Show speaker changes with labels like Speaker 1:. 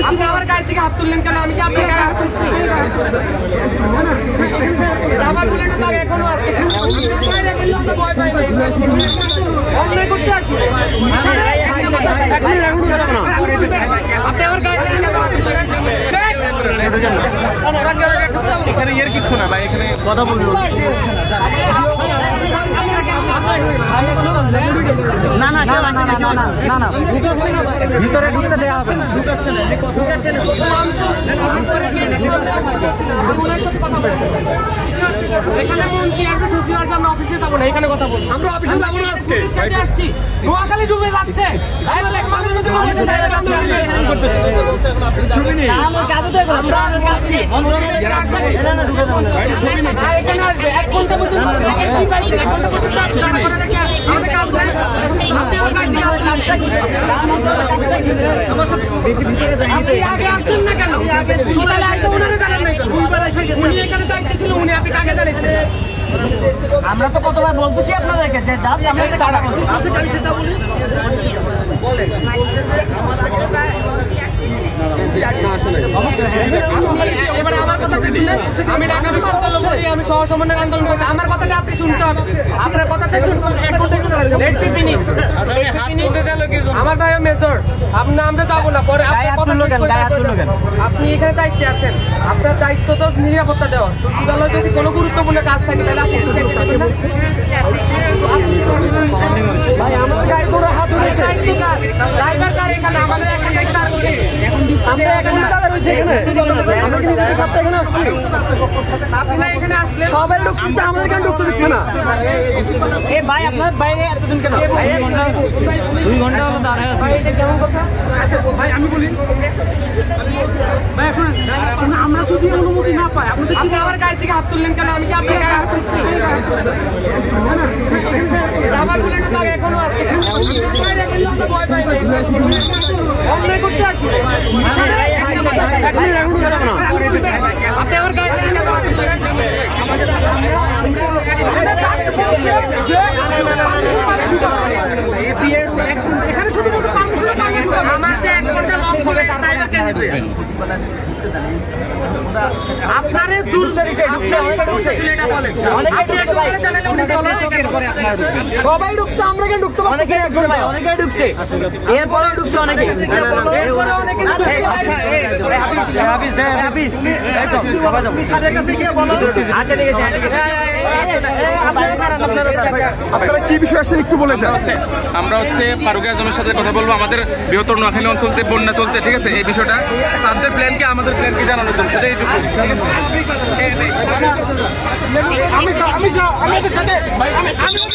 Speaker 1: আপনি আমার গায়ের থেকে হাত তুললেন কেন? আমি কি আপনার গায়ে হাত তুলছি? রাবার বুলেটের দাগ এখনো আছে। বাইরে গেলে আমরা ভয় পাই না, অন্যায় করতে আসি। আপনি আমার গায়ের থেকে কেন হাত তুললেন?
Speaker 2: এখানে এর কিচ্ছু না ভাই, এখানে কথা বলবো
Speaker 3: না না না না না না না ভিতরে ঢুকতে দেওয়া হবে না।
Speaker 1: এখানে মন্ত্রী একটা সুশীল আছে, আমরা অফিসে যাবো না, এখানে কথা বলবো।
Speaker 2: আমরা অফিসে যাবো না আজকে।
Speaker 1: আসছি নোয়াখালী ডুবে যাচ্ছে। এখানে আসবে 1 ঘন্টা পর্যন্ত আপনি আগে আসছেন না কেন? উনি এখানে দায়িত্ব ছিল, উনি আপনি কাকে জানিয়েছেন?
Speaker 3: আমরা তো কতবার বলতেছি আপনাদেরকে যে জাস্ট আমরা
Speaker 1: সেটা বলি বলেন। এবারে আমার কথাটা শুনলেন, আমি ঢাকা বিশ্ববিদ্যালয় পড়ি, আমি সহ সমন্বয় আন্দোলন করছি। আমার কথাটা আপনি শুনতে হবে, আপনার কথাটা শুনতে। আমার ভাই মেজর, আমরা যাবো না পরে। আপনি এখানে দায়িত্বে আছেন, আপনার দায়িত্ব তো নিরাপত্তা দেওয়া। সচিবালয় যদি কোনো গুরুত্বপূর্ণ কাজ থাকে তাহলে আপনি ড্রাইভার কার এখানে আমাদের এখানে আসলে
Speaker 3: সবাই ঢুকছে, আমাদের কেন ঢুকতে দিচ্ছে না? ভাই আপনার বাইরে এতদিন কেন? 2 ঘন্টা
Speaker 1: কেমন কথা?
Speaker 2: ভাই আমি বলি ভাই শুনুন, আমরা যদি অনুমতি না পাই
Speaker 1: আপনি আমার গায়ের থেকে হাত তুললেন কেন? আমি কি আপনার গায়ে হাত তুলছি? রাবার বুলেটের দাগ এখনো আছে। বাইরে গেলে আমরা ভয় পাই না, অন্যায় করতে আসি। আপনি আমার গায়ের থেকে কেন হাত তুললেন? এখানে শুধুমাত্র আমার যে 1 ঘন্টা লস হবে তাই বা কেন দিবেন? আপনারে দূর
Speaker 3: সবাই ঢুকছে, আমরা কেন ঢুকতে পারছি? অনেকে ঢুকছে, এরপরে ঢুকছে অনেকে।
Speaker 2: আপনারা কি বিষয় আসছেন একটু বলে যান। আমরা ফারুক আজমের সাথে কথা বলবো। আমাদের বৃহত্তর নোয়াখালী অঞ্চলতে বন্যা চলছে, ঠিক আছে? এই বিষয়টা সাদের প্ল্যানকে আমাদের প্ল্যানকে জানানোর জন্য সেটা এইটুকু, ঠিক আছে? আমি